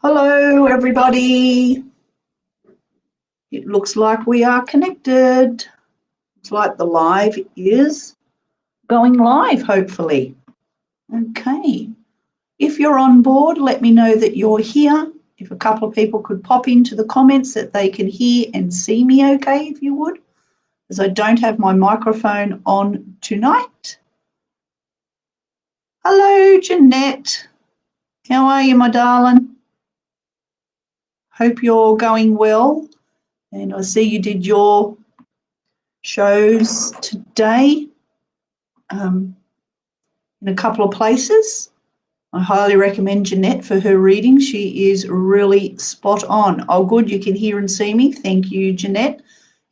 Hello, everybody. It looks like we are connected. It's like the live is going live, hopefully. Okay. If you're on board, let me know that you're here. If a couple of people could pop into the comments that they can hear and see me okay, if you would, as I don't have my microphone on tonight. Hello, Jeanette. How are you, my darling? Hope you're going well. And I see you did your shows today in a couple of places. I highly recommend Jeanette for her reading. She is really spot on. Oh, good, you can hear and see me. Thank you, Jeanette.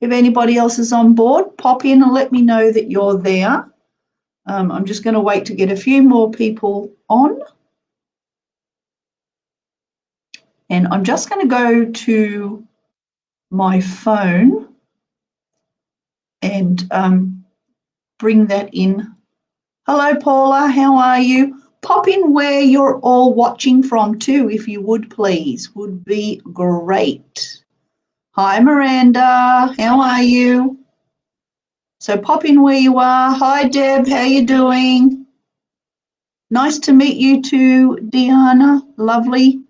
If anybody else is on board, pop in and let me know that you're there. I'm just going to wait to get a few more people on. And I'm just going to go to my phone and bring that in. Hello, Paula. How are you? Pop in where you're all watching from too, if you would, please. Would be great. Hi, Miranda. How are you? So pop in where you are. Hi, Deb. How you doing? Nice to meet you too, Deanna. Lovely.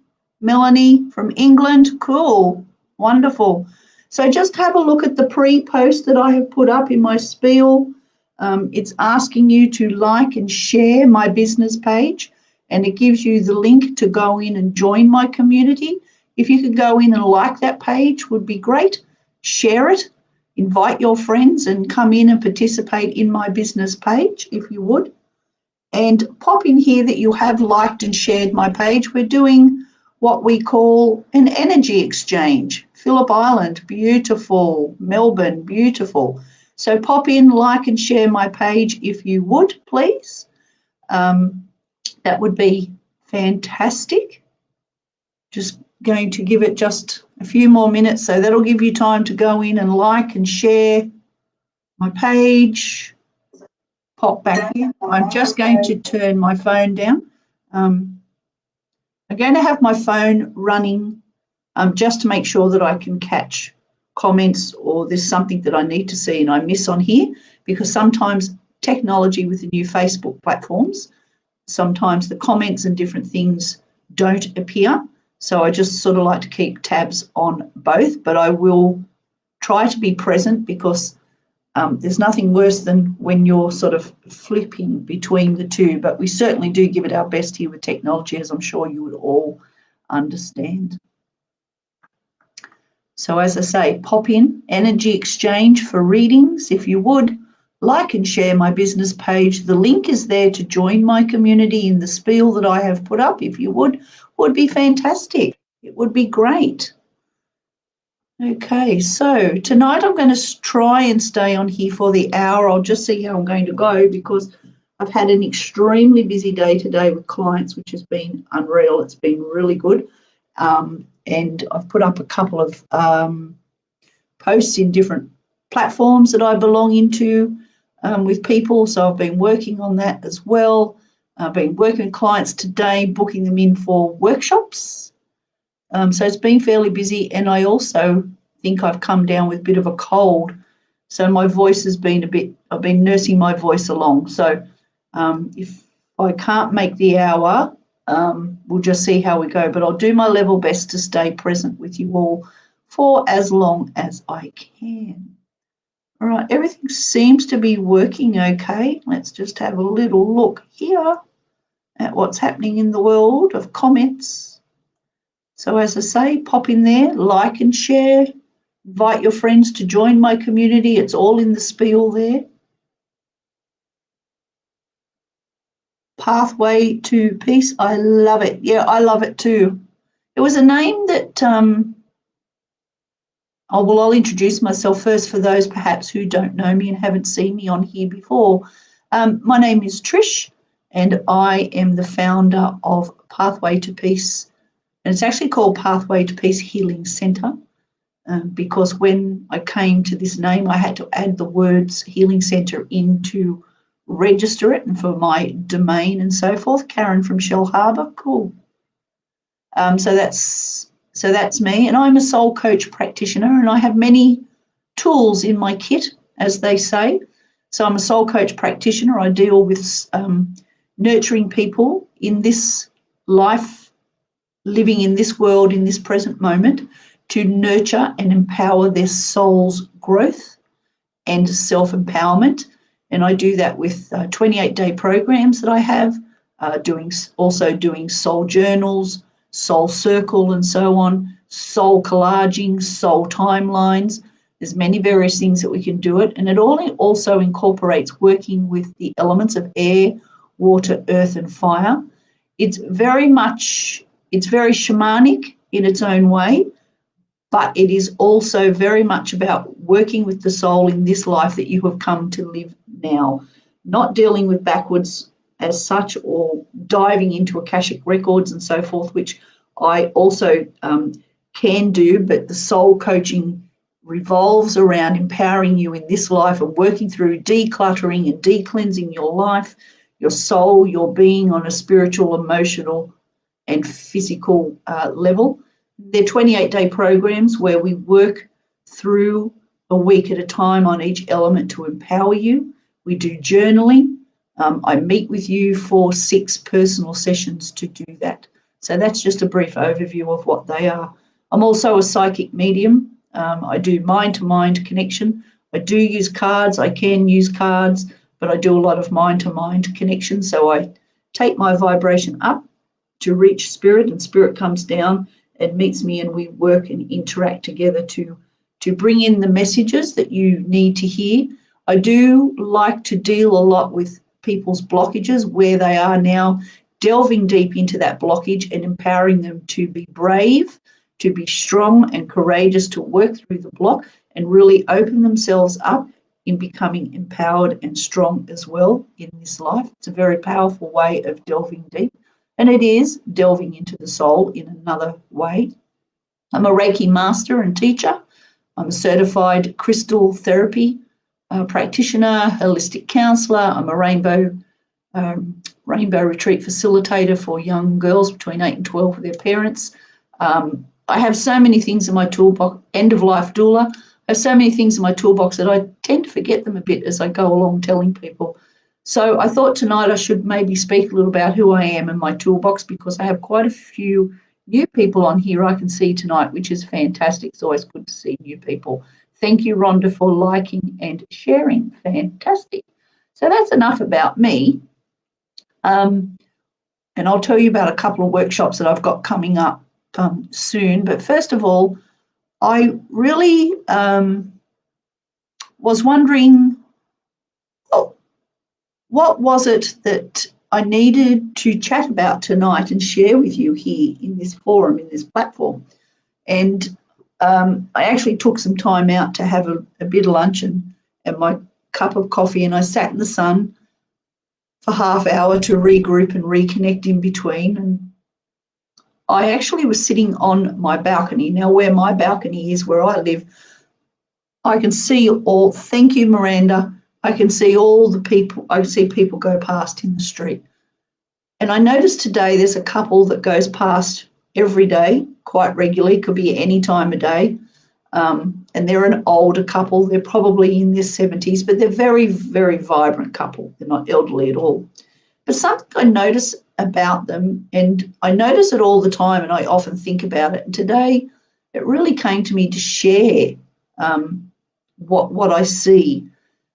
Melanie from England. Cool. Wonderful. So just have a look at the pre-post that I have put up in my spiel. It's asking you to like and share my business page, and it gives you the link to go in and join my community. If you could go in and like that page, would be great. Share it, invite your friends and come in and participate in my business page if you would. And pop in here that you have liked and shared my page. We're doing what we call an energy exchange. Phillip Island, beautiful. Melbourne, beautiful. So pop in, like and share my page if you would, please. That would be fantastic. Just going to give it just a few more minutes, so that'll give you time to go in and like and share my page. Pop back here. I'm just going to turn my phone down. I'm going to have my phone running just to make sure that I can catch comments or there's something that I need to see and I miss on here, because sometimes technology with the new Facebook platforms, sometimes the comments and different things don't appear. So I just sort of like to keep tabs on both, but I will try to be present, because there's nothing worse than when you're sort of flipping between the two, but we certainly do give it our best here with technology, as I'm sure you would all understand. So as I say, pop in, energy exchange for readings. If you would, like and share my business page. The link is there to join my community in the spiel that I have put up. If you would be fantastic. It would be great. Okay, so tonight I'm going to try and stay on here for the hour. I'll just see how I'm going to go, because I've had an extremely busy day today with clients, which has been unreal. It's been really good. And I've put up a couple of posts in different platforms that I belong into with people. So I've been working on that as well. I've been working with clients today, booking them in for workshops. So it's been fairly busy, and I also think I've come down with a bit of a cold. So my voice has been I've been nursing my voice along. So if I can't make the hour, we'll just see how we go. But I'll do my level best to stay present with you all for as long as I can. All right, everything seems to be working okay. Let's just have a little look here at what's happening in the world of comments. So as I say, pop in there, like and share, invite your friends to join my community. It's all in the spiel there. Pathway to Peace, I love it. Yeah, I love it too. It was a name that, I'll introduce myself first for those perhaps who don't know me and haven't seen me on here before. My name is Trish, and I am the founder of Pathway to Peace. And it's actually called Pathway to Peace Healing Centre, because when I came to this name, I had to add the words Healing Centre in to register it and for my domain and so forth. Karen from Shell Harbour, cool. So that's me, and I'm a soul coach practitioner, and I have many tools in my kit, as they say. So I'm a soul coach practitioner. I deal with nurturing people in this life, living in this world, in this present moment, to nurture and empower their soul's growth and self-empowerment. And I do that with 28-day programs that I have, doing soul journals, soul circle and so on, soul collaging, soul timelines. There's many various things that we can do it. And it also incorporates working with the elements of air, water, earth and fire. It's very shamanic in its own way, but it is also very much about working with the soul in this life that you have come to live now, not dealing with backwards as such or diving into Akashic records and so forth, which I also can do, but the soul coaching revolves around empowering you in this life and working through decluttering and de-cleansing your life, your soul, your being on a spiritual, emotional and physical level. They're 28-day programs where we work through a week at a time on each element to empower you. We do journaling. I meet with you for 6 personal sessions to do that. So that's just a brief overview of what they are. I'm also a psychic medium. I do mind-to-mind connection. I do use cards. I can use cards, but I do a lot of mind-to-mind connection. So I take my vibration up to reach spirit, and spirit comes down and meets me, and we work and interact together to bring in the messages that you need to hear. I do like to deal a lot with people's blockages, where they are now, delving deep into that blockage and empowering them to be brave, to be strong and courageous, to work through the block and really open themselves up in becoming empowered and strong as well in this life. It's a very powerful way of delving deep, and it is delving into the soul in another way. I'm a Reiki master and teacher. I'm a certified crystal therapy practitioner, holistic counsellor. I'm a rainbow retreat facilitator for young girls between 8 and 12 with their parents. I have so many things in my toolbox, end-of-life doula. I have so many things in my toolbox that I tend to forget them a bit as I go along telling people. So I thought tonight I should maybe speak a little about who I am and my toolbox, because I have quite a few new people on here I can see tonight, which is fantastic. It's always good to see new people. Thank you, Rhonda, for liking and sharing. Fantastic. So that's enough about me. And I'll tell you about a couple of workshops that I've got coming up soon. But first of all, I really was wondering, what was it that I needed to chat about tonight and share with you here in this forum, in this platform. And I actually took some time out to have a bit of lunch and my cup of coffee, and I sat in the sun for half hour to regroup and reconnect in between. And I actually was sitting on my balcony. Now, where my balcony is, where I live, I can see all, thank you, Miranda, I can see all the people, I see people go past in the street. And I noticed today there's a couple that goes past every day, quite regularly, could be any time of day. And they're an older couple. They're probably in their 70s, but they're very, very vibrant couple. They're not elderly at all. But something I notice about them, and I notice it all the time, and I often think about it. And today it really came to me to share what I see.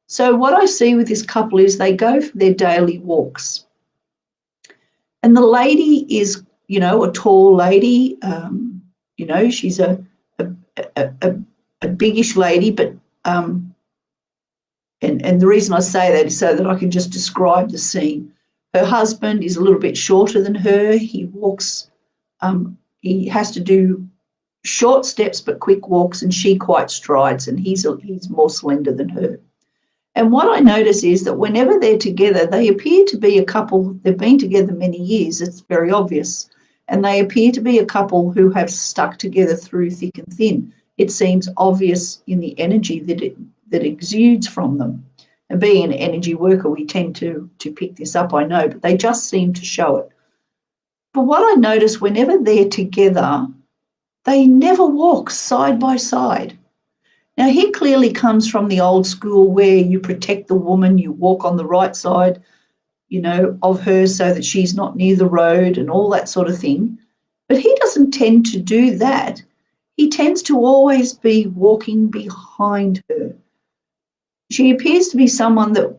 So what I see with this couple is they go for their daily walks. And the lady is, you know, a tall lady. You know, she's a biggish lady, but and the reason I say that is so that I can just describe the scene. Her husband is a little bit shorter than her. He walks, he has to do short steps but quick walks, and she quite strides, and he's more slender than her. And what I notice is that whenever they're together, they appear to be a couple. They've been together many years. It's very obvious. And they appear to be a couple who have stuck together through thick and thin. It seems obvious in the energy that exudes from them. And being an energy worker, we tend to pick this up, I know, but they just seem to show it. But what I notice whenever they're together, they never walk side by side. Now, he clearly comes from the old school where you protect the woman, you walk on the right side, of her so that she's not near the road and all that sort of thing. But he doesn't tend to do that. He tends to always be walking behind her. She appears to be someone that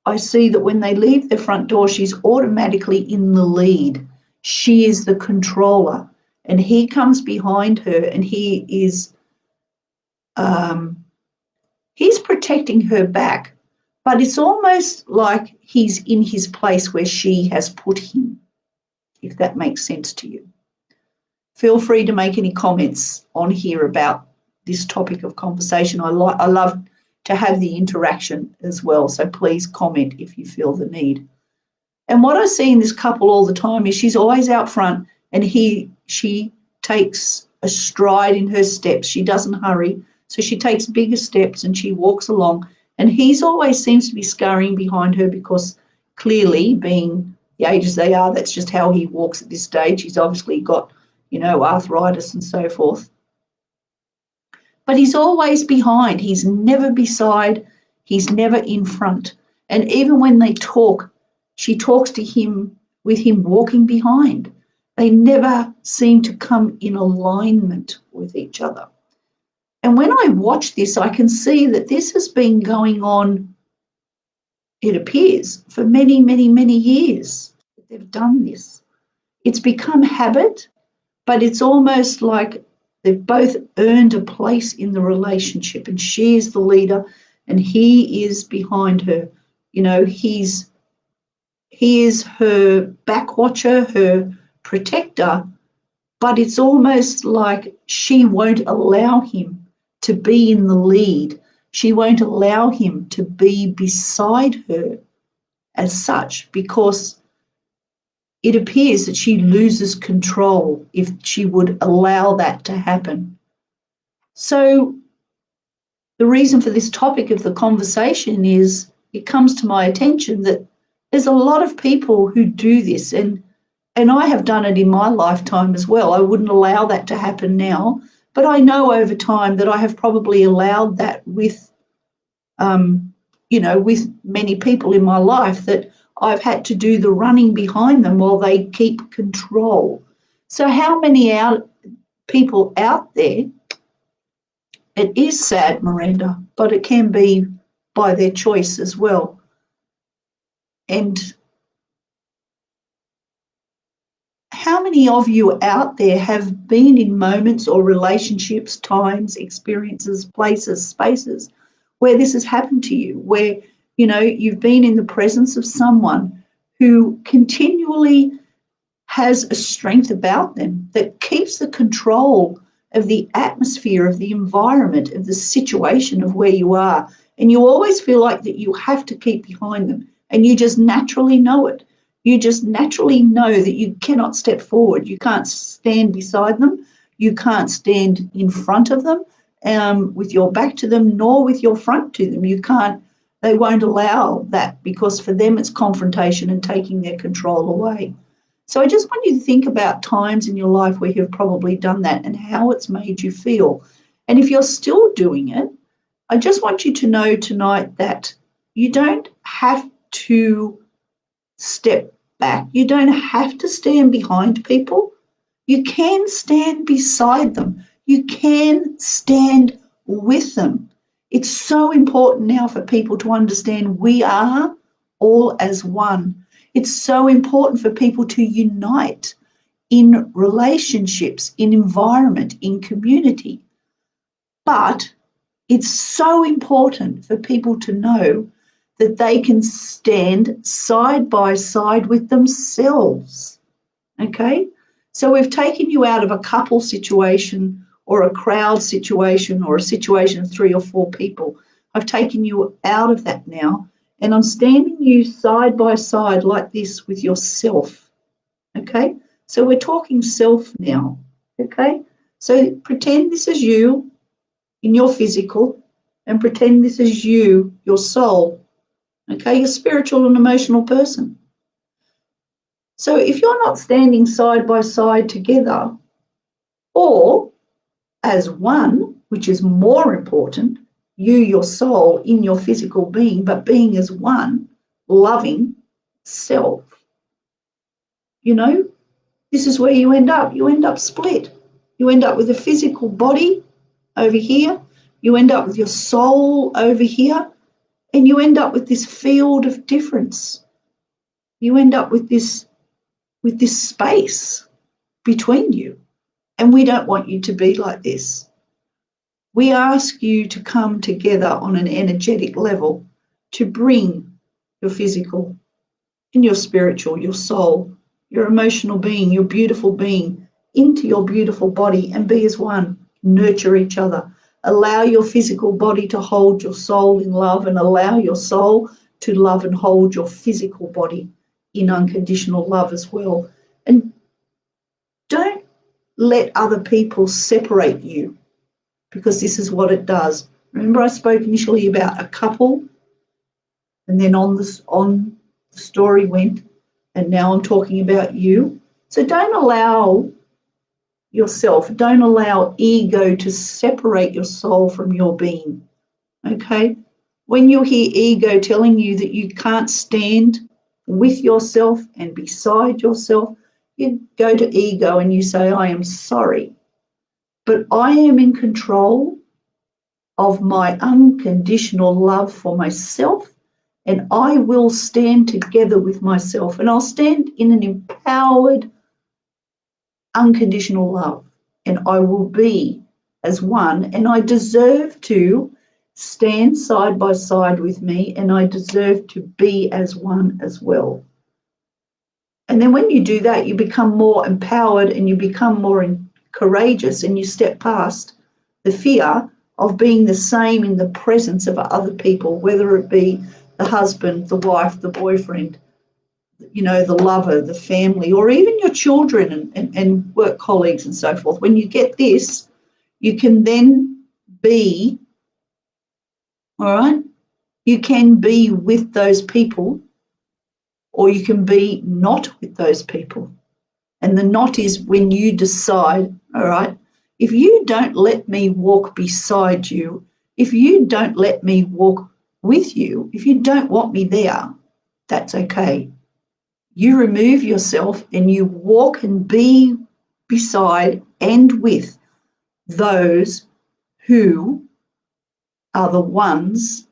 I see that when they leave their front door, she's automatically in the lead. She is the controller, and he comes behind her, and he's protecting her back, but it's almost like he's in his place where she has put him, if that makes sense to you. Feel free to make any comments on here about this topic of conversation. I love to have the interaction as well, so please comment if you feel the need. And what I see in this couple all the time is she's always out front, and she takes a stride in her steps. She doesn't hurry, so she takes bigger steps and she walks along, and he's always seems to be scurrying behind her because clearly, being the ages they are, that's just how he walks at this stage. He's obviously got, arthritis and so forth. But he's always behind. He's never beside. He's never in front. And even when they talk, she talks to him with him walking behind. They never seem to come in alignment with each other. And when I watch this, I can see that this has been going on, it appears, for many, many, many years. They've done this. It's become habit, but it's almost like they've both earned a place in the relationship, and she is the leader and he is behind her. He is her back watcher, her protector, but it's almost like she won't allow him to be in the lead. She won't allow him to be beside her as such, because it appears that she loses control if she would allow that to happen. So the reason for this topic of the conversation is it comes to my attention that there's a lot of people who do this, and I have done it in my lifetime as well. I wouldn't allow that to happen now, but I know over time that I have probably allowed that with many people in my life, that I've had to do the running behind them while they keep control. So how many people out there, it is sad, Miranda, but it can be by their choice as well. And how many of you out there have been in moments or relationships, times, experiences, places, spaces where this has happened to you, where, you've been in the presence of someone who continually has a strength about them that keeps the control of the atmosphere, of the environment, of the situation of where you are. And you always feel like that you have to keep behind them, and you just naturally know it. You just naturally know that you cannot step forward. You can't stand beside them. You can't stand in front of them with your back to them, nor with your front to them. You can't. They won't allow that, because for them it's confrontation and taking their control away. So I just want you to think about times in your life where you've probably done that and how it's made you feel. And if you're still doing it, I just want you to know tonight that you don't have to step back. You don't have to stand behind people. You can stand beside them. You can stand with them. It's so important now for people to understand we are all as one. It's so important for people to unite in relationships, in environment, in community. But it's so important for people to know that they can stand side by side with themselves, okay? So we've taken you out of a couple situation or a crowd situation or a situation of 3 or 4 people. I've taken you out of that now, and I'm standing you side by side like this with yourself, okay? So we're talking self now, okay? So pretend this is you in your physical, and pretend this is you, your soul, okay? Your spiritual and emotional person. So if you're not standing side by side together or as one, which is more important, you, your soul, in your physical being, but being as one, loving self, this is where you end up. You end up split. You end up with a physical body over here. You end up with your soul over here. And you end up with this field of difference. You end up with this space between you. And we don't want you to be like this. We ask you to come together on an energetic level to bring your physical and your spiritual, your soul, your emotional being, your beautiful being into your beautiful body and be as one. Nurture each other. Allow your physical body to hold your soul in love and allow your soul to love and hold your physical body in unconditional love as well. And don't let other people separate you, because this is what it does. Remember I spoke initially about a couple, and then on the story went, and now I'm talking about you. So don't allow ego to separate your soul from your being, okay? When you hear ego telling you that you can't stand with yourself and beside yourself, you go to ego and you say, I am sorry, but I am in control of my unconditional love for myself, and I will stand together with myself, and I'll stand in an empowered, unconditional love, and I will be as one, and I deserve to stand side by side with me, and I deserve to be as one as well. And then when you do that, you become more empowered and you become more courageous, and you step past the fear of being the same in the presence of other people, whether it be the husband, the wife, the boyfriend, the lover, the family, or even your children and work colleagues and so forth. When you get this, you can then be, all right, you can be with those people, or you can be not with those people. And the not is when you decide, all right, if you don't let me walk beside you, if you don't let me walk with you, if you don't want me there, that's okay. You remove yourself and you walk and be beside and with those who are the ones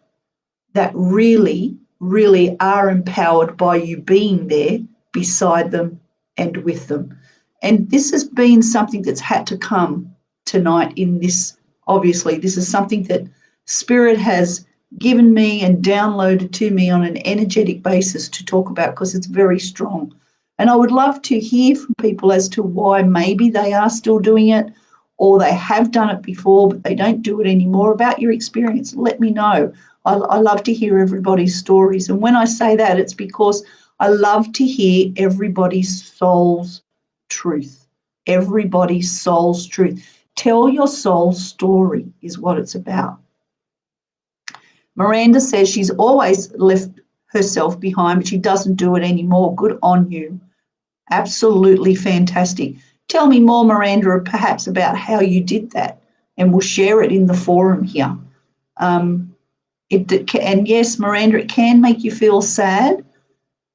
that really, really are empowered by you being there beside them and with them. And this has been something that's had to come tonight in this. Obviously, this is something that Spirit has given me and downloaded to me on an energetic basis to talk about, because it's very strong. And I would love to hear from people as to why maybe they are still doing it, or they have done it before but they don't do it anymore. About your experience, let me know. I love to hear everybody's stories. And when I say that, it's because I love to hear everybody's soul's truth. Everybody's soul's truth. Tell your soul's story is what it's about. Miranda says she's always left herself behind, but she doesn't do it anymore. Good on you. Absolutely fantastic. Tell me more, Miranda, perhaps about how you did that, and we'll share it in the forum here. And yes, Miranda, it can make you feel sad,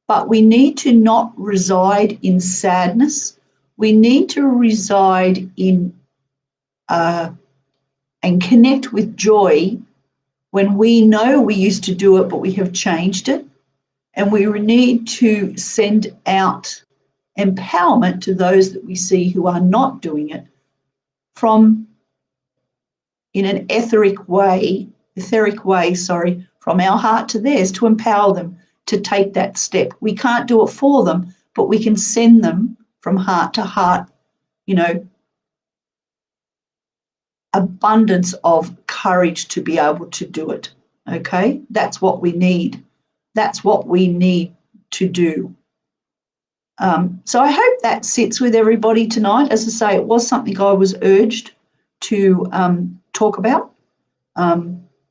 but we need to not reside in sadness. We need to reside in and connect with joy when we know we used to do it, but we have changed it. And we need to send out empowerment to those that we see who are not doing it from in an etheric way, from our heart to theirs, to empower them to take that step. We can't do it for them, but we can send them from heart to heart, abundance of courage to be able to do it. Okay? That's what we need. That's what we need to do. So I hope that sits with everybody tonight. As I say, it was something I was urged to talk about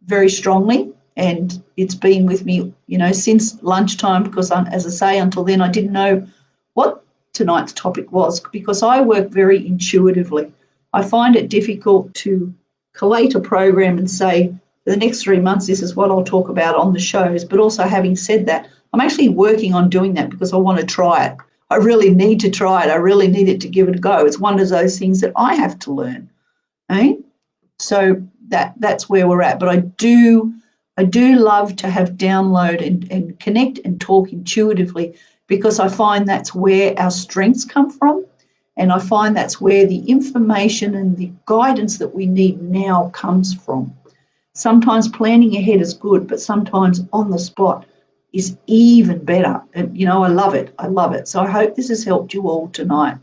very strongly, and it's been with me, since lunchtime, because as I say, until then I didn't know what tonight's topic was, because I work very intuitively. I find it difficult to collate a program and say, for the next 3 months, this is what I'll talk about on the shows. But also, having said that, I'm actually working on doing that because I want to try it. I really need to try it. I really need it to give it a go. It's one of those things that I have to learn. Eh? So that's where we're at. But I do love to have download and connect and talk intuitively, because I find that's where our strengths come from. And I find that's where the information and the guidance that we need now comes from. Sometimes planning ahead is good, but sometimes on the spot is even better. And, I love it. I love it. So I hope this has helped you all tonight.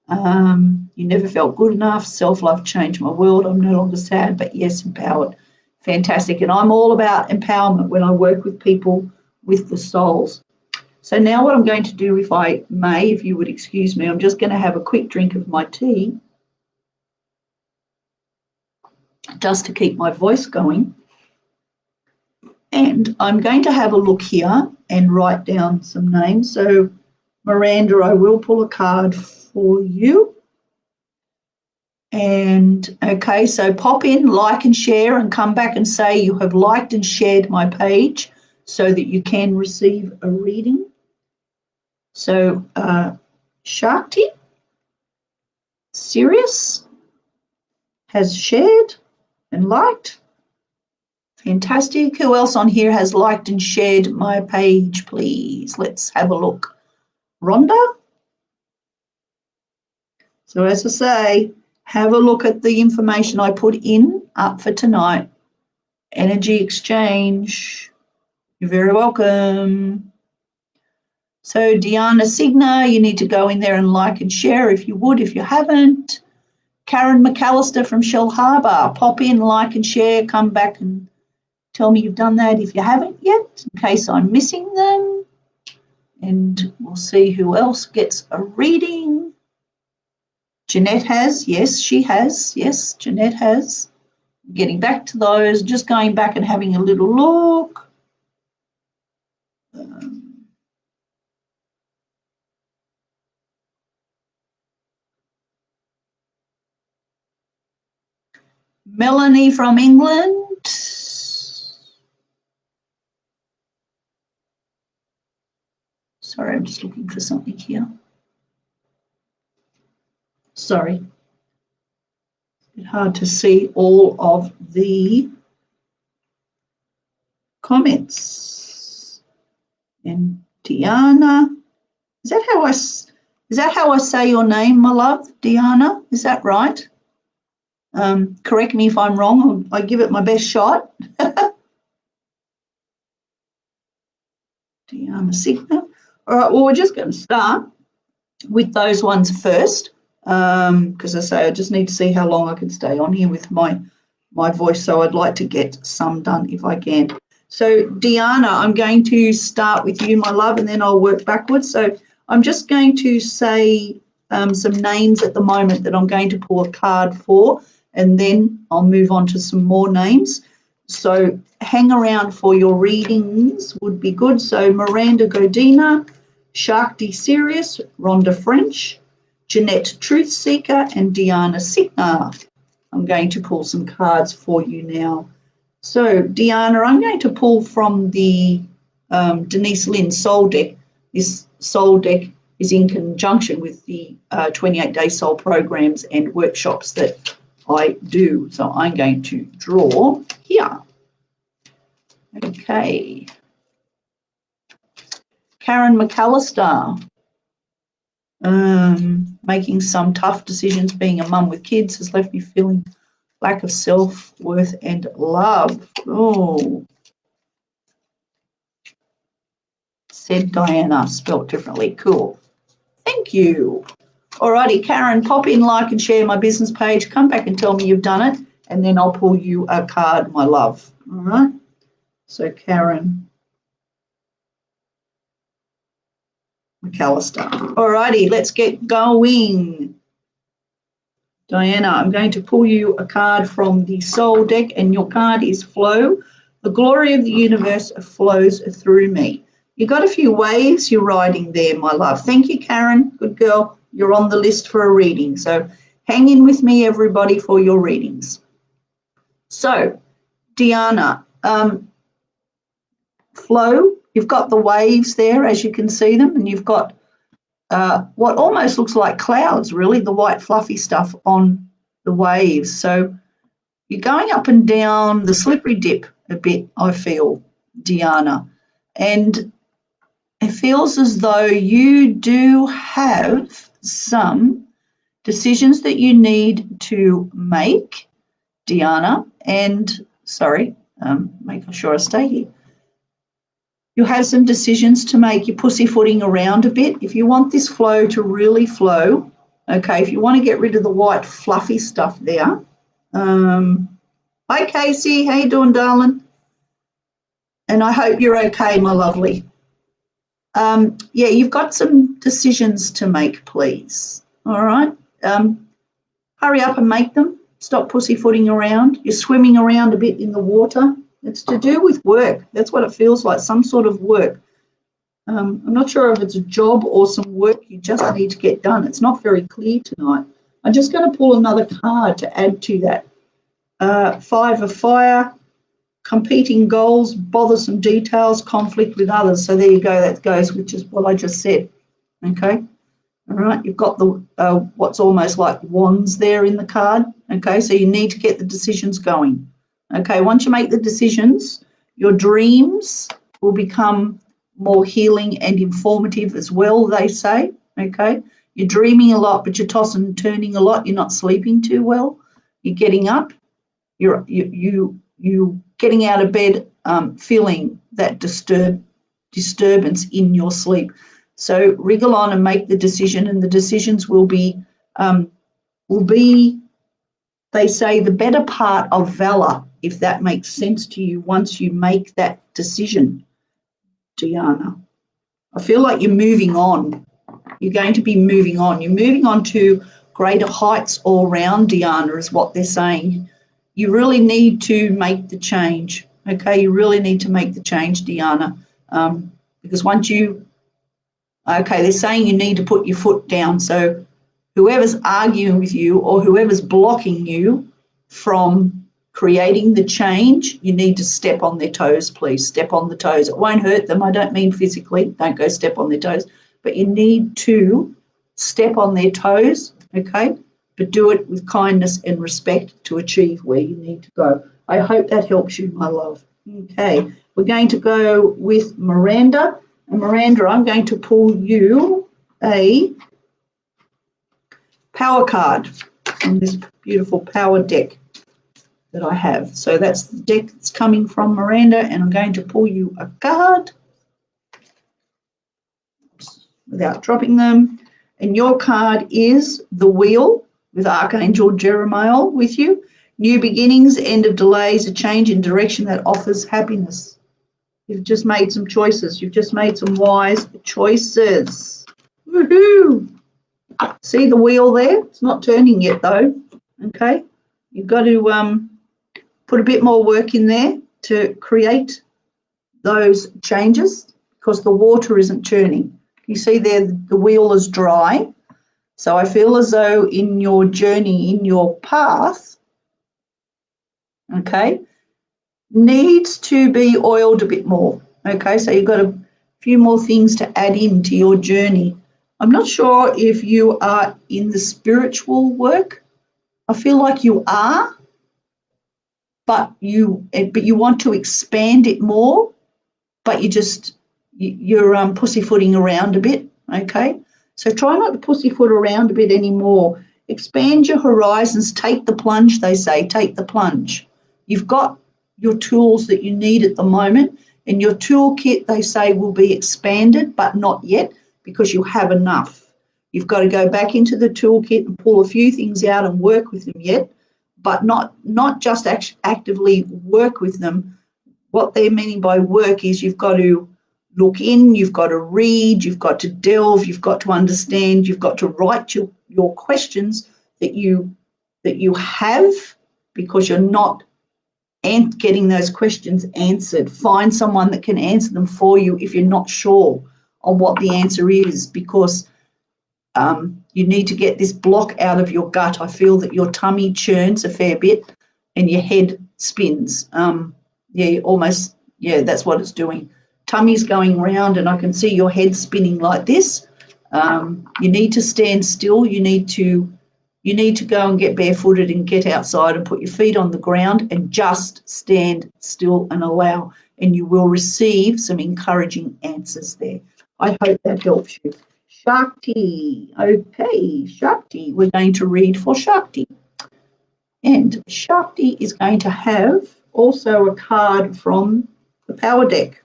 You never felt good enough. Self-love changed my world. I'm no longer sad, but yes, empowered. Fantastic. And I'm all about empowerment when I work with people with the souls. So now what I'm going to do, if I may, if you would excuse me, I'm just going to have a quick drink of my tea just to keep my voice going. And I'm going to have a look here and write down some names. So, Miranda, I will pull a card for you. And, okay, so pop in, like and share, and come back and say you have liked and shared my page so that you can receive a reading. So, Shakti, Sirius, has shared and liked. Fantastic. Who else on here has liked and shared my page, please? Let's have a look. Rhonda? So as I say, have a look at the information I put in up for tonight. Energy exchange. You're very welcome. So Diana Signa, you need to go in there and like and share if you would, if you haven't. Karen McAllister from Shell Harbour, pop in, like and share, come back and tell me you've done that if you haven't yet, in case I'm missing them. And we'll see who else gets a reading. Jeanette has, yes, she has. Yes, Jeanette has. Getting back to those, just going back and having a little look. Melanie from England. Sorry, I'm just looking for something here. Sorry. It's hard to see all of the comments. And Diana, is that how I say your name, my love? Diana, is that right? Correct me if I'm wrong. I give it my best shot. Diana Signa. All right, well, we're just going to start with those ones first, because I say I just need to see how long I can stay on here with my voice, so I'd like to get some done if I can. So, Diana, I'm going to start with you, my love, and then I'll work backwards. So I'm just going to say some names at the moment that I'm going to pull a card for, and then I'll move on to some more names. So hang around for your readings would be good. So Miranda Godina, Shakti Sirius, Rhonda French, Jeanette Truthseeker, and Diana Signa. I'm going to pull some cards for you now. So Diana, I'm going to pull from the Denise Lynn Soul deck. This Soul deck is in conjunction with the 28-day Soul programs and workshops that I do. So I'm going to draw here. Okay. Karen McAllister. Making some tough decisions, being a mum with kids has left me feeling lack of self-worth and love. Oh. Said Diana, spelt differently. Cool. Thank you. Alrighty, Karen, pop in, like and share my business page. Come back and tell me you've done it, and then I'll pull you a card, my love. All right? So, Karen McAllister. Alrighty, let's get going. Diana, I'm going to pull you a card from the Soul deck, and your card is Flow. The glory of the universe flows through me. You got a few waves you're riding there, my love. Thank you, Karen. Good girl. You're on the list for a reading. So hang in with me, everybody, for your readings. So, Diana, flow, you've got the waves there as you can see them, and you've got what almost looks like clouds, really, the white fluffy stuff on the waves. So you're going up and down the slippery dip a bit, I feel, Diana. And it feels as though you do have some decisions that you need to make, Diana, and making sure I stay here. You have some decisions to make. You're pussyfooting around a bit. If you want this flow to really flow, okay, if you want to get rid of the white fluffy stuff there. Hi, Casey. How you doing, darling? And I hope you're okay, my lovely. Yeah, you've got some decisions to make, please. All right. Hurry up and make them. Stop pussyfooting around. You're swimming around a bit in the water. It's to do with work. That's what it feels like, some sort of work. I'm not sure if it's a job or some work you just need to get done. It's not very clear tonight. I'm just going to pull another card to add to that. Five of Fire, competing goals, bothersome details, conflict with others. So there you go. That goes, which is what I just said. Okay. All right. You've got the what's almost like wands there in the card. Okay. So you need to get the decisions going. Okay, once you make the decisions, your dreams will become more healing and informative as well, they say, okay? You're dreaming a lot, but you're tossing and turning a lot. You're not sleeping too well. You're getting up. You're getting out of bed feeling that disturbance in your sleep. So wriggle on and make the decision, and the decisions will be, they say, the better part of valor, if that makes sense to you, once you make that decision, Diana. I feel like you're moving on. You're going to be moving on. You're moving on to greater heights all round, Diana, is what they're saying. You really need to make the change, okay? You really need to make the change, Diana, because once you, okay, they're saying you need to put your foot down. So whoever's arguing with you or whoever's blocking you from creating the change, you need to step on their toes, please. Step on the toes. It won't hurt them. I don't mean physically. Don't go step on their toes. But you need to step on their toes, okay? But do it with kindness and respect to achieve where you need to go. I hope that helps you, my love. Okay, we're going to go with Miranda. And Miranda, I'm going to pull you a power card from this beautiful power deck that I have. So that's the deck that's coming from Miranda, and I'm going to pull you a card without dropping them. And your card is the Wheel, with Archangel Jeremiah with you. New beginnings, end of delays, a change in direction that offers happiness. You've just made some choices. You've just made some wise choices. Woohoo! See the wheel there? It's not turning yet though, okay? You've got to put a bit more work in there to create those changes because the water isn't churning. You see there the wheel is dry. So I feel as though in your journey, in your path, okay, needs to be oiled a bit more, okay? So you've got a few more things to add into your journey. I'm not sure if you are in the spiritual work. I feel like you are, but you want to expand it more, but you're pussyfooting around a bit, okay? So try not to pussyfoot around a bit anymore. Expand your horizons. Take the plunge, they say. Take the plunge. You've got your tools that you need at the moment, and your toolkit, they say, will be expanded, but not yet because you have enough. You've got to go back into the toolkit and pull a few things out and work with them yet, but not just actively work with them. What they're meaning by work is you've got to look in, you've got to read, you've got to delve, you've got to understand, you've got to write your questions that you have because you're not and getting those questions answered. Find someone that can answer them for you if you're not sure on what the answer is, because you need to get this block out of your gut. I feel that your tummy churns a fair bit and your head spins. That's what it's doing. Tummy's going round and I can see your head spinning like this. You need to stand still. You need to go and get barefooted and get outside and put your feet on the ground and just stand still and allow, and you will receive some encouraging answers there. I hope that helps you. Shakti. Okay, Shakti. We're going to read for Shakti. And Shakti is going to have also a card from the Power deck.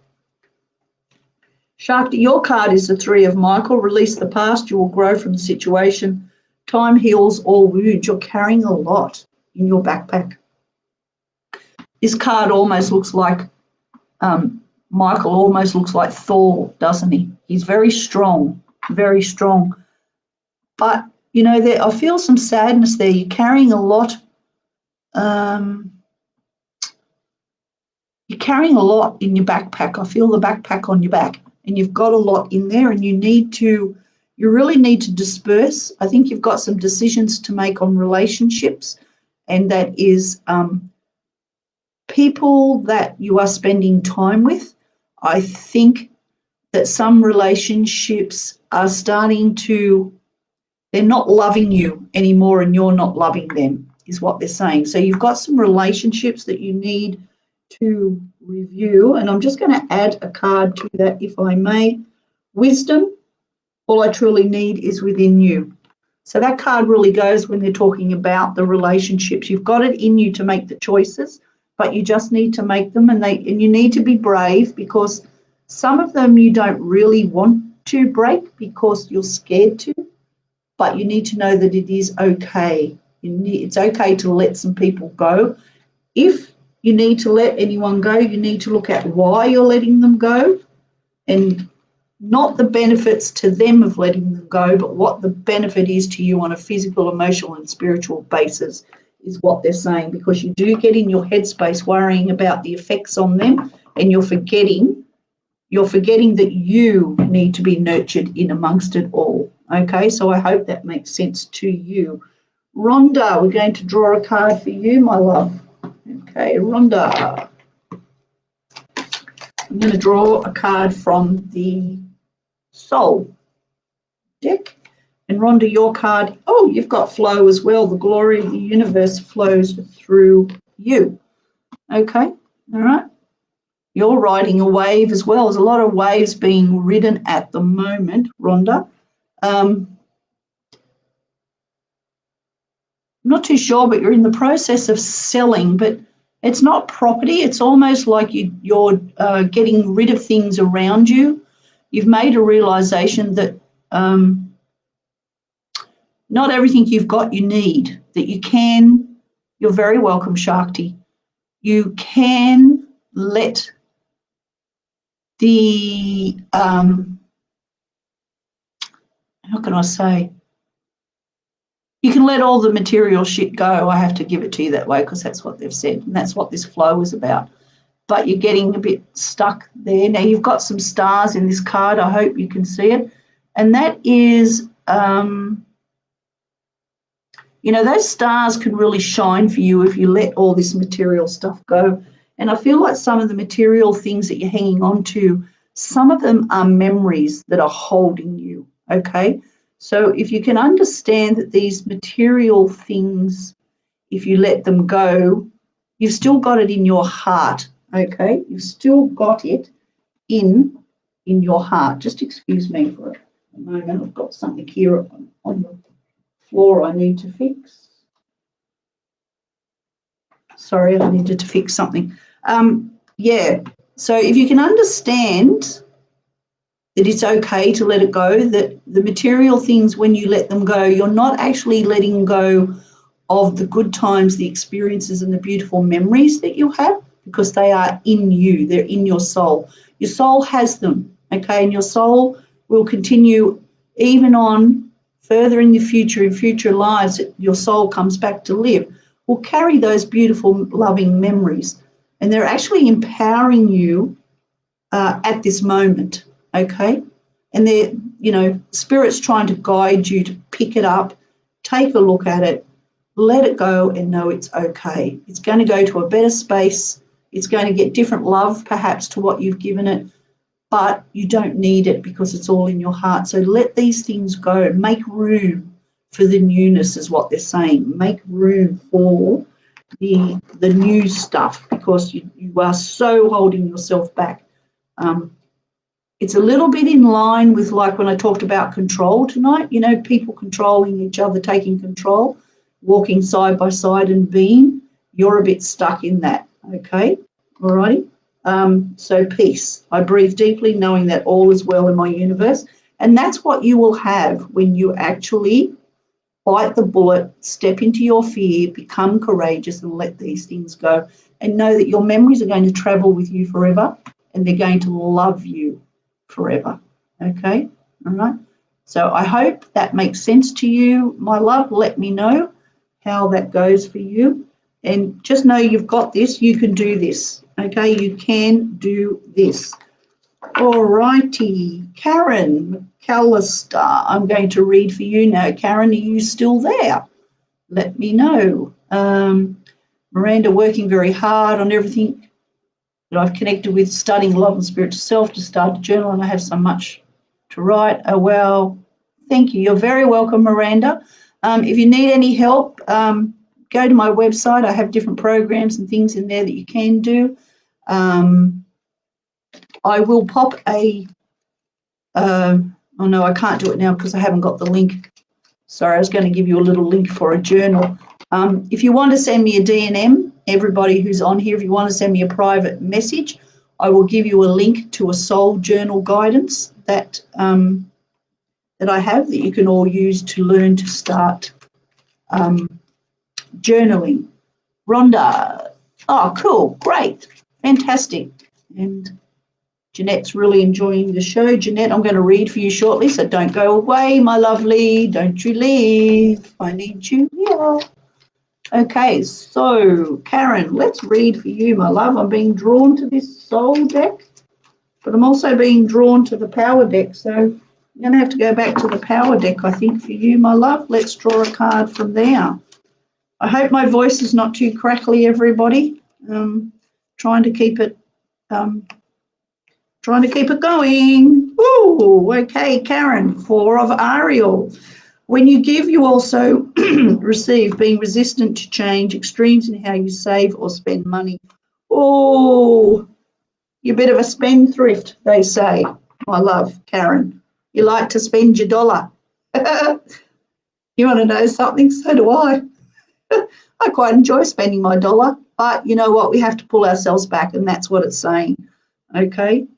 Shakti, your card is the Three of Michael. Release the past. You will grow from the situation. Time heals all wounds. You're carrying a lot in your backpack. This card almost looks like Michael almost looks like Thor, doesn't he? He's very strong, very strong. But, you know, I feel some sadness there. You're carrying a lot. You're carrying a lot in your backpack. I feel the backpack on your back, and you've got a lot in there, and you really need to disperse. I think you've got some decisions to make on relationships, and that is people that you are spending time with. I think that some relationships are they're not loving you anymore and you're not loving them, is what they're saying. So you've got some relationships that you need to review, and I'm just going to add a card to that, if I may. Wisdom. All I truly need is within you. So that card really goes when they're talking about the relationships. You've got it in you to make the choices, but you just need to make them, and you need to be brave, because some of them you don't really want to break because you're scared to, but you need to know that it is okay. It's okay to let some people go. If you need to let anyone go, you need to look at why you're letting them go, and not the benefits to them of letting them go, but what the benefit is to you on a physical, emotional and spiritual basis is what they're saying, because you do get in your headspace worrying about the effects on them, and you're forgetting that you need to be nurtured in amongst it all. Okay, so I hope that makes sense to you. Rhonda, we're going to draw a card for you, my love. Okay, Rhonda. I'm going to draw a card from the Soul deck. And Rhonda, your card, you've got flow as well. The glory of the universe flows through you. Okay, all right. You're riding a wave as well. There's a lot of waves being ridden at the moment, Rhonda. I'm not too sure, but you're in the process of selling, but it's not property. It's almost like you're getting rid of things around you. You've made a realization that not everything you've got you need, that you're very welcome, Shakti. You can let the, how can I say, you can let all the material shit go. I have to give it to you that way because that's what they've said, and that's what this flow is about. But you're getting a bit stuck there. Now, you've got some stars in this card. I hope you can see it. And that is, those stars can really shine for you if you let all this material stuff go. And I feel like some of the material things that you're hanging on to, some of them are memories that are holding you, okay? So if you can understand that these material things, if you let them go, you've still got it in your heart, okay? You've still got it in your heart. Just excuse me for a moment. I've got something here on the floor I need to fix. Sorry, I needed to fix something. So if you can understand that it's okay to let it go, that the material things, when you let them go, you're not actually letting go of the good times, the experiences and the beautiful memories that you have, because they are in you, they're in your soul. Your soul has them, okay, and your soul will continue even on further in the future, in future lives, your soul comes back to live, will carry those beautiful, loving memories. and they're actually empowering you at this moment, okay? And they're, Spirit's trying to guide you to pick it up, take a look at it, let it go, and know it's okay. It's going to go to a better space. It's going to get different love, perhaps, to what you've given it, but you don't need it because it's all in your heart. So let these things go. Make room for the newness is what they're saying. Make room for the new stuff, because you are so holding yourself back. It's a little bit in line with, like, when I talked about control tonight, people controlling each other, taking control, walking side by side and being. You're a bit stuck in that, okay? All righty? So peace. I breathe deeply, knowing that all is well in my universe. And that's what you will have when you actually bite the bullet, step into your fear, become courageous, and let these things go. And know that your memories are going to travel with you forever, and they're going to love you forever. Okay? All right? So I hope that makes sense to you, my love. Let me know how that goes for you. And just know you've got this. You can do this. Okay? You can do this. All righty. Karen McAllister, I'm going to read for you now. Karen, are you still there? Let me know. Miranda, working very hard on everything that I've connected with, studying love and spiritual self to start a journal, and I have so much to write. Oh, well, thank you. You're very welcome, Miranda. If you need any help, go to my website. I have different programs and things in there that you can do. I will pop oh no, I can't do it now because I haven't got the link. Sorry, I was going to give you a little link for a journal. If you want to send me a DNM, everybody who's on here, if you want to send me a private message, I will give you a link to a soul journal guidance that I have that you can all use to learn to start journaling. Rhonda, oh, cool, great, fantastic. And Jeanette's really enjoying the show. Jeanette, I'm going to read for you shortly, so don't go away, my lovely. Don't you leave. I need you here. Okay, so Karen, let's read for you, my love. I'm being drawn to this soul deck, but I'm also being drawn to the power deck, so I'm going to have to go back to the power deck, I think, for you, my love. Let's draw a card from there. I hope my voice is not too crackly, everybody. Trying to keep it going. Ooh, okay, Karen, 4 of Ariel. When you give, you also receive, being resistant to change, extremes in how you save or spend money. Oh, you're a bit of a spendthrift, they say, my love, Karen. You like to spend your dollar. You want to know something? So do I. I quite enjoy spending my dollar, but you know what? We have to pull ourselves back, and that's what it's saying, okay?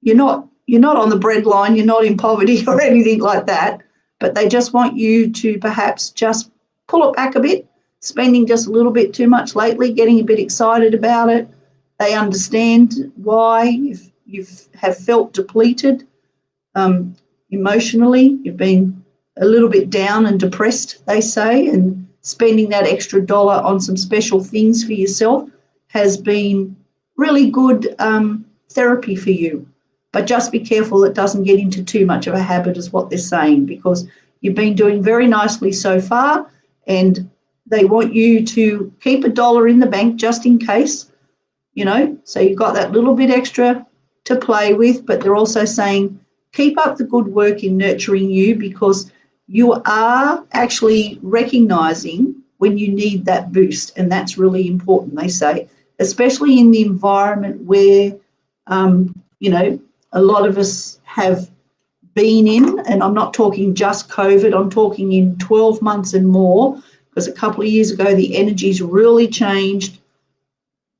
You're not on the breadline, you're not in poverty or anything like that, but they just want you to perhaps just pull it back a bit, spending just a little bit too much lately, getting a bit excited about it. They understand why you have felt depleted emotionally. You've been a little bit down and depressed, they say, and spending that extra dollar on some special things for yourself has been really good therapy for you. But just be careful it doesn't get into too much of a habit, is what they're saying, because you've been doing very nicely so far, and they want you to keep a dollar in the bank just in case, so you've got that little bit extra to play with. But they're also saying keep up the good work in nurturing you, because you are actually recognising when you need that boost, and that's really important, they say, especially in the environment where, a lot of us have been in, and I'm not talking just COVID, I'm talking in 12 months and more, because a couple of years ago the energies really changed.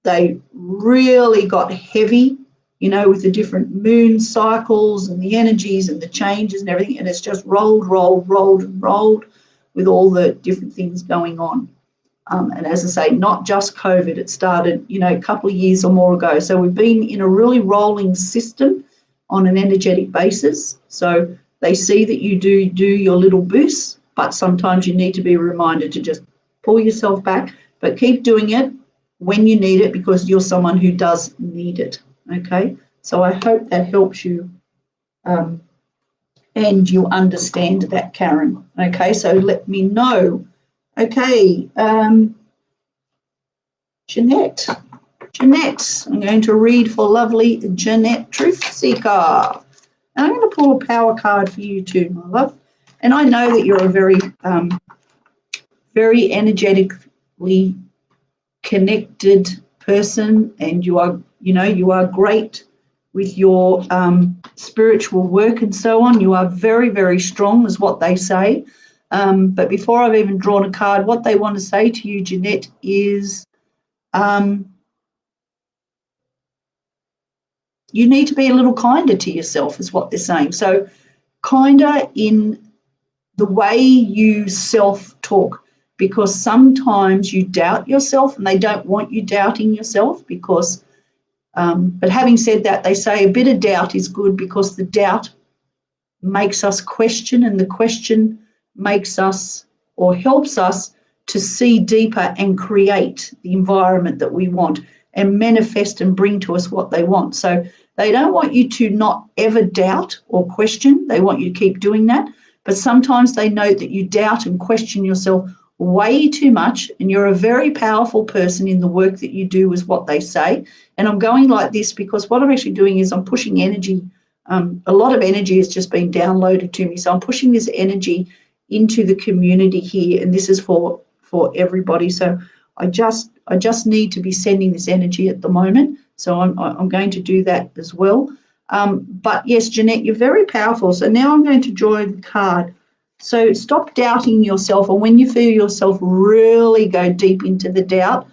They really got heavy, with the different moon cycles and the energies and the changes and everything, and it's just rolled with all the different things going on. And as I say, not just COVID, it started, a couple of years or more ago. So we've been in a really rolling system on an energetic basis. So they see that you do your little boosts, but sometimes you need to be reminded to just pull yourself back, but keep doing it. when you need it, because you're someone who does need it. Okay, so I hope that helps you and you understand that, Karen. Okay, so let me know. Okay, Jeanette, I'm going to read for lovely Jeanette Truth Seeker. And I'm going to pull a power card for you too, my love. And I know that you're a very energetically connected person, and you are great with your spiritual work and so on. You are very, very strong, is what they say. But before I've even drawn a card, what they want to say to you, Jeanette, is you need to be a little kinder to yourself, is what they're saying. So kinder in the way you self-talk, because sometimes you doubt yourself and they don't want you doubting yourself because, but having said that, they say a bit of doubt is good because the doubt makes us question, and the question makes us or helps us to see deeper and create the environment that we want and manifest and bring to us what they want. So they don't want you to not ever doubt or question. They want you to keep doing that. But sometimes they note that you doubt and question yourself way too much, and you're a very powerful person in the work that you do, is what they say. And I'm going like this because what I'm actually doing is I'm pushing energy. A lot of energy has just been downloaded to me. So I'm pushing this energy into the community here, and this is for everybody. So I just need to be sending this energy at the moment. So I'm going to do that as well. But yes, Jeanette, you're very powerful. So now I'm going to draw the card. So stop doubting yourself, and when you feel yourself really go deep into the doubt,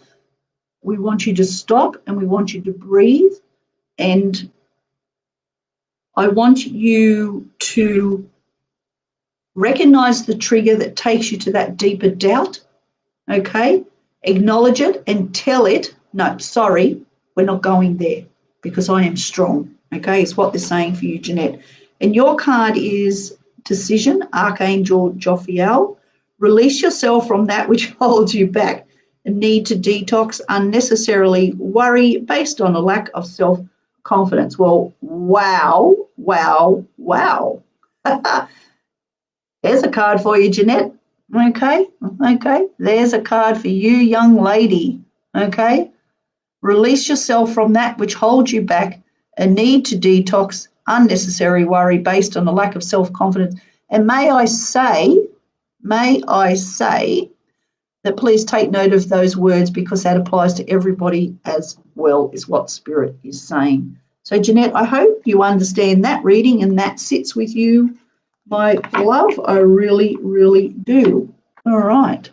we want you to stop and we want you to breathe, and I want you to recognize the trigger that takes you to that deeper doubt, okay? Acknowledge it and tell it, no, sorry, we're not going there because I am strong, okay? It's what they're saying for you, Jeanette. And your card is Decision, Archangel Jophiel. Release yourself from that which holds you back and need to detox unnecessarily worry based on a lack of self-confidence. Well, wow. There's a card for you, Jeanette. Okay. There's a card for you, young lady. Okay. Release yourself from that which holds you back, a need to detox unnecessary worry based on a lack of self-confidence. And may I say that please take note of those words, because that applies to everybody as well, is what Spirit is saying. So, Jeanette, I hope you understand that reading and that sits with you, my love. I really, really do. All right.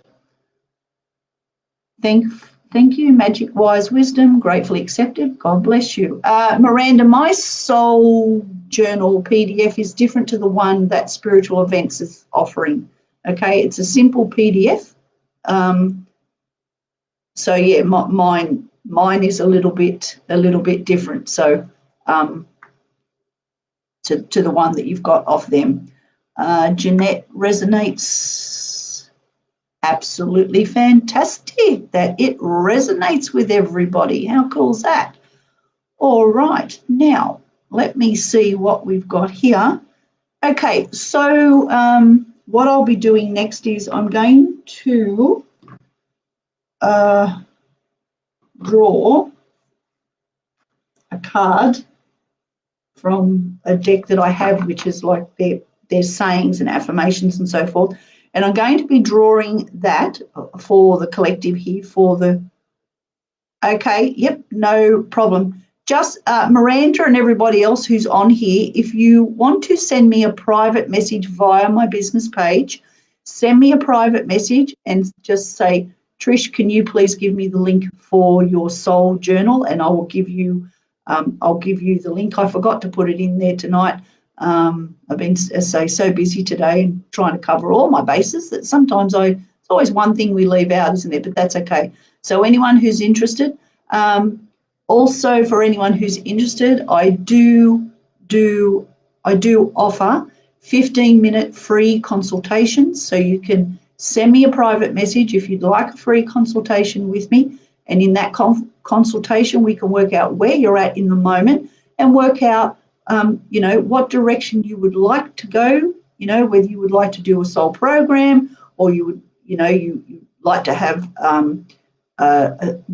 Thank you, Magic Wise Wisdom, gratefully accepted. God bless you. Miranda, my soul journal PDF is different to the one that Spiritual Events is offering. Okay, it's a simple PDF. So yeah, mine is a little bit different. So to the one that you've got off them. Jeanette resonates. Absolutely fantastic that it resonates with everybody. How cool is that? All right, now let me see what we've got here. Okay, so what I'll be doing next is I'm going to draw a card from a deck that I have, which is like their sayings and affirmations and so forth. And I'm going to be drawing that for the collective here for the, okay, yep, no problem. Just Miranda and everybody else who's on here, if you want to send me a private message via my business page, send me a private message and just say, Trish, can you please give me the link for your soul journal, and I will give you the link. I forgot to put it in there tonight. I've been, as I say, so busy today and trying to cover all my bases that sometimes it's always one thing we leave out, isn't it? But that's okay. So anyone who's interested, also for anyone who's interested, I do offer 15-minute free consultations. So you can send me a private message if you'd like a free consultation with me, And in that consultation, we can work out where you're at in the moment and work out, what direction you would like to go, whether you would like to do a soul program or you would, you like to have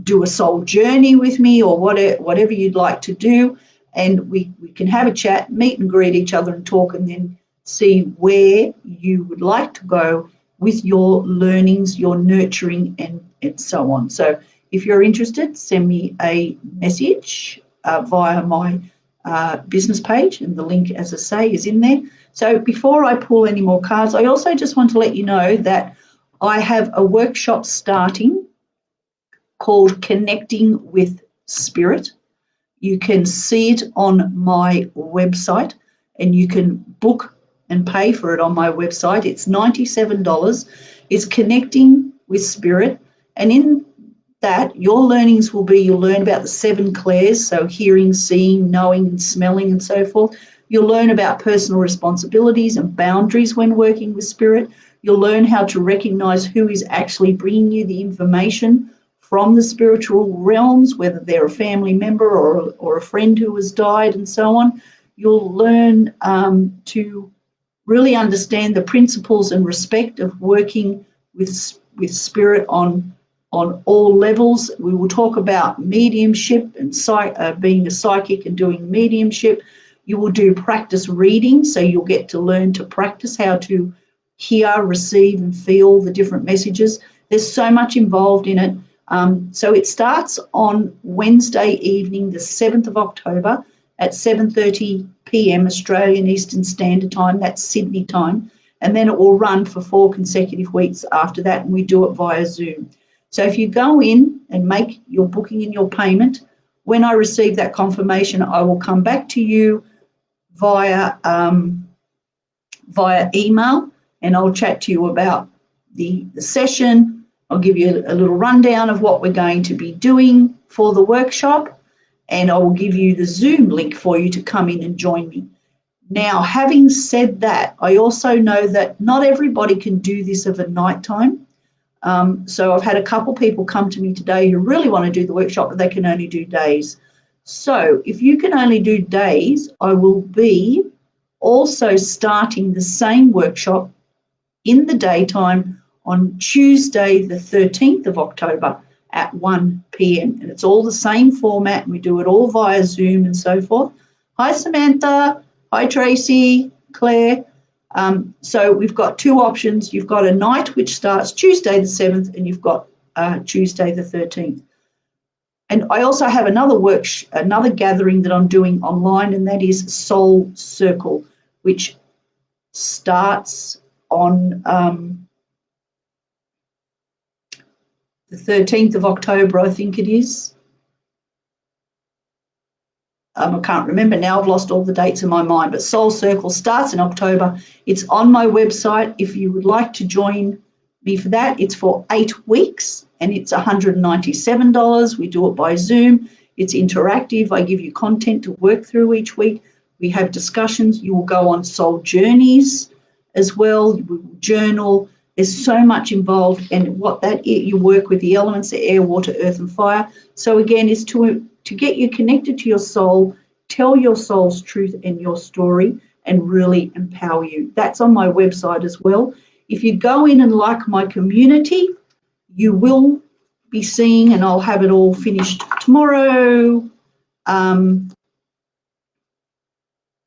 do a soul journey with me or whatever you'd like to do. And we can have a chat, meet and greet each other and talk, and then see where you would like to go with your learnings, your nurturing, and so on. So if you're interested, send me a message via my business page, and the link, as I say, is in there. So before I pull any more cards, I also just want to let you know that I have a workshop starting called Connecting with Spirit. You can see it on my website, and you can book and pay for it on my website. It's $97. It's Connecting with Spirit. And in that, your learnings will be, you'll learn about the 7 clairs, so hearing, seeing, knowing, and smelling, and so forth. You'll learn about personal responsibilities and boundaries when working with spirit. You'll learn how to recognize who is actually bringing you the information from the spiritual realms, whether they're a family member or a friend who has died, and so on. You'll learn to really understand the principles and respect of working with spirit on all levels. We will talk about mediumship and being a psychic and doing mediumship. You will do practice reading, so you'll get to learn to practice how to hear, receive, and feel the different messages. There's so much involved in it. So it starts on Wednesday evening, the 7th of October at 7:30 p.m. Australian Eastern Standard Time. That's Sydney time. And then it will run for 4 consecutive weeks after that, and we do it via Zoom. So if you go in and make your booking and your payment, when I receive that confirmation, I will come back to you via email, and I'll chat to you about the session. I'll give you a little rundown of what we're going to be doing for the workshop, and I will give you the Zoom link for you to come in and join me. Now, having said that, I also know that not everybody can do this of a night time. So I've had a couple people come to me today who really want to do the workshop, but they can only do days. So if you can only do days, I will be also starting the same workshop in the daytime on Tuesday, the 13th of October at 1 p.m. And it's all the same format, and we do it all via Zoom and so forth. Hi, Samantha. Hi, Tracy, Claire. So we've got 2 options. You've got a night which starts Tuesday the 7th, and you've got Tuesday the 13th. And I also have another gathering that I'm doing online, and that is Soul Circle, which starts on the 13th of October, I think it is. I can't remember now. I've lost all the dates in my mind. But Soul Circle starts in October. It's on my website. If you would like to join me for that, it's for 8 weeks, and it's $197. We do it by Zoom. It's interactive. I give you content to work through each week. We have discussions. You will go on soul journeys as well. We will journal. There's so much involved, and what that is, you work with the elements, the air, water, earth, and fire. So again, it's to get you connected to your soul, tell your soul's truth and your story, and really empower you. That's on my website as well. If you go in and like my community, you will be seeing, and I'll have it all finished tomorrow,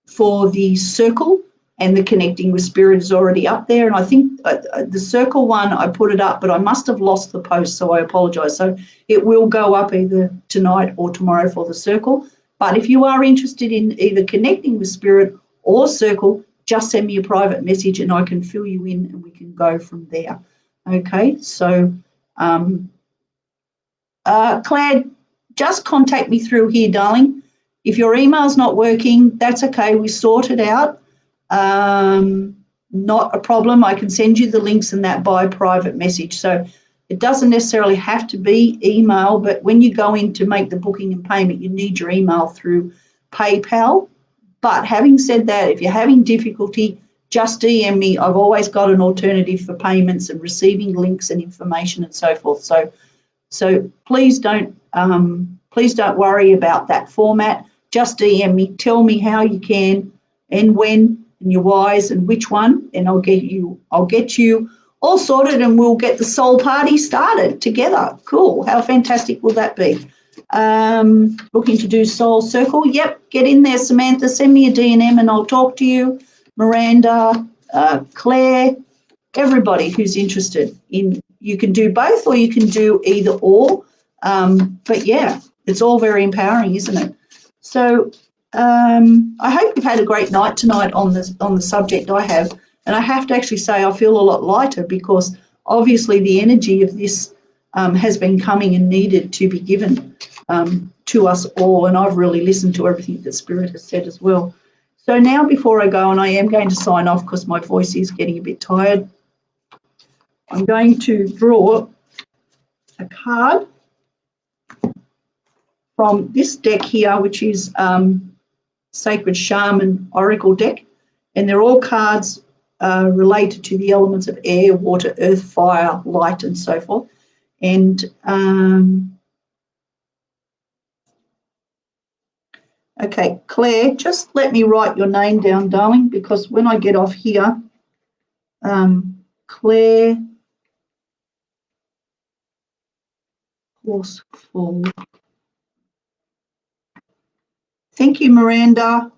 for the circle, and the Connecting with Spirit is already up there. And I think the circle one, I put it up, but I must have lost the post, so I apologise. So it will go up either tonight or tomorrow for the circle. But if you are interested in either Connecting with Spirit or circle, just send me a private message and I can fill you in, and we can go from there. Okay, so Claire, just contact me through here, darling. If your email's not working, that's okay. We sort it out. Not a problem. I can send you the links and that by private message. So it doesn't necessarily have to be email, but when you go in to make the booking and payment, you need your email through PayPal. But having said that, if you're having difficulty, just DM me. I've always got an alternative for payments and receiving links and information and so forth. So please don't worry about that format. Just DM me, tell me how you can and when and your whys and which one, and I'll get you all sorted, and we'll get the soul party started together. Cool. How fantastic will that be? Looking to do soul circle. Yep, get in there, Samantha. Send me a D&M and I'll talk to you. Miranda, Claire, everybody who's interested in, you can do both or you can do either or. But yeah, it's all very empowering, isn't it? So I hope you've had a great night tonight on the subject I have. And I have to actually say I feel a lot lighter because obviously the energy of this has been coming and needed to be given to us all. And I've really listened to everything that Spirit has said as well. So now before I go, and I am going to sign off because my voice is getting a bit tired, I'm going to draw a card from this deck here, which is Sacred Shaman Oracle deck. And they're all cards related to the elements of air, water, earth, fire, light, and so forth. And okay, Claire, just let me write your name down, darling, because when I get off here, Claire Horsefall. Thank you, Miranda.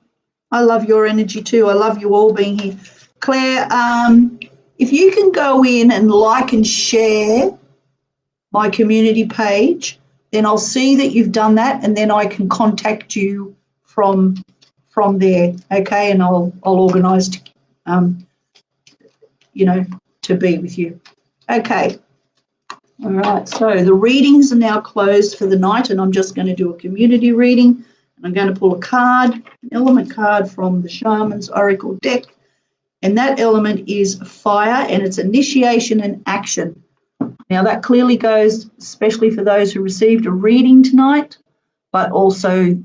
I love your energy too. I love you all being here. Claire, if you can go in and like and share my community page, then I'll see that you've done that, and then I can contact you from there, okay? And I'll organise to, to be with you. Okay. All right. So the readings are now closed for the night, and I'm just going to do a community reading. And I'm going to pull a card, an element card from the Shaman's Oracle deck, and that element is fire, and it's initiation and action. Now that clearly goes especially for those who received a reading tonight, but also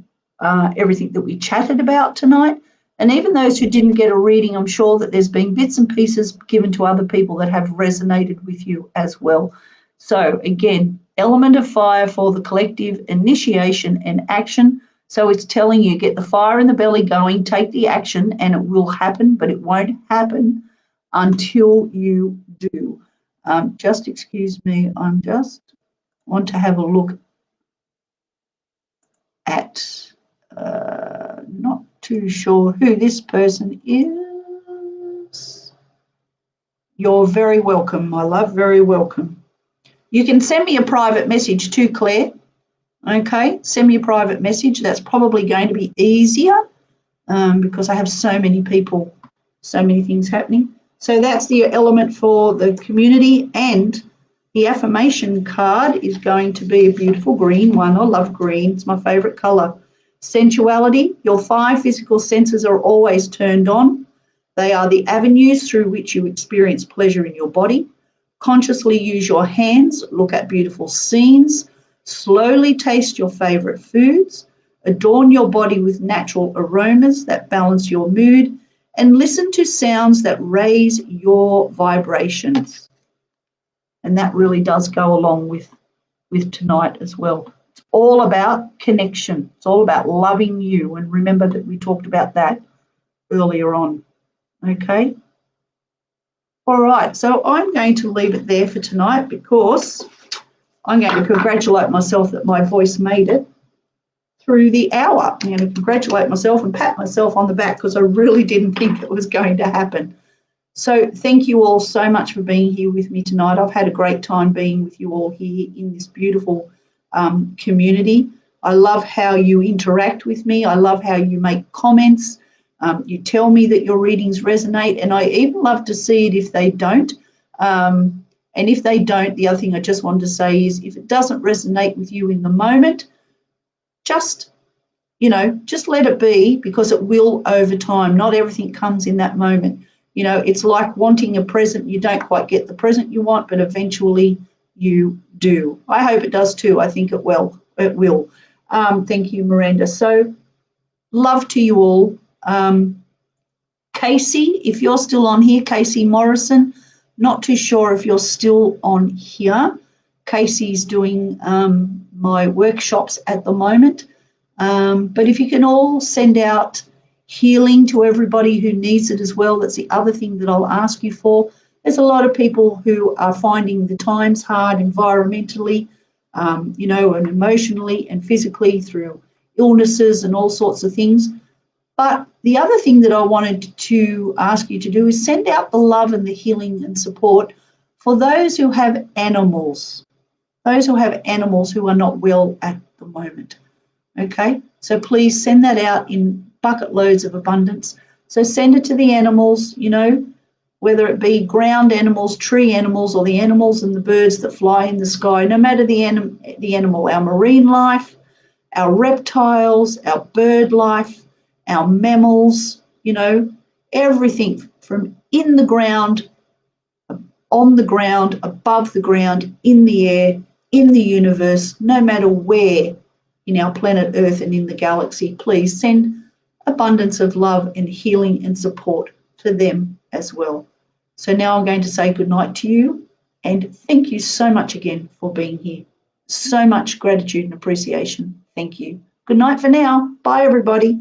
everything that we chatted about tonight. And even those who didn't get a reading, I'm sure that there's been bits and pieces given to other people that have resonated with you as well. So again, element of fire for the collective, initiation and action. So it's telling you, get the fire in the belly going, take the action, and it will happen, but it won't happen until you do. Just excuse me, I'm just want to have a look at, not too sure who this person is. You're very welcome, my love, very welcome. You can send me a private message too, Claire. Okay, send me a private message. That's probably going to be easier because I have so many people, so many things happening. So that's the element for the community, and the affirmation card is going to be a beautiful green one. I love green. It's my favourite colour. Sensuality. Your 5 physical senses are always turned on. They are the avenues through which you experience pleasure in your body. Consciously use your hands. Look at beautiful scenes. Slowly taste your favourite foods. Adorn your body with natural aromas that balance your mood, and listen to sounds that raise your vibrations. And that really does go along with tonight as well. It's all about connection. It's all about loving you. And remember that we talked about that earlier on. Okay? All right. So I'm going to leave it there for tonight because I'm going to congratulate myself that my voice made it through the hour. I'm going to congratulate myself and pat myself on the back because I really didn't think it was going to happen. So thank you all so much for being here with me tonight. I've had a great time being with you all here in this beautiful community. I love how you interact with me. I love how you make comments. You tell me that your readings resonate, and I even love to see it if they don't. And if they don't, the other thing I just wanted to say is if it doesn't resonate with you in the moment, just let it be, because it will over time. Not everything comes in that moment. It's like wanting a present. You don't quite get the present you want, but eventually you do. I hope it does too. I think it will. Thank you, Miranda. So love to you all. Casey, if you're still on here, Casey Morrison, not too sure if you're still on here. Casey's doing my workshops at the moment. But if you can all send out healing to everybody who needs it as well, that's the other thing that I'll ask you for. There's a lot of people who are finding the times hard environmentally, and emotionally and physically through illnesses and all sorts of things. But the other thing that I wanted to ask you to do is send out the love and the healing and support for those who have animals, who are not well at the moment. Okay, so please send that out in bucket loads of abundance. So send it to the animals, whether it be ground animals, tree animals, or the animals and the birds that fly in the sky, no matter the animal, our marine life, our reptiles, our bird life, our mammals, everything from in the ground, on the ground, above the ground, in the air, in the universe, no matter where in our planet Earth and in the galaxy. Please send abundance of love and healing and support to them as well. So now I'm going to say goodnight to you, and thank you so much again for being here. So much gratitude and appreciation. Thank you. Good night for now. Bye, everybody.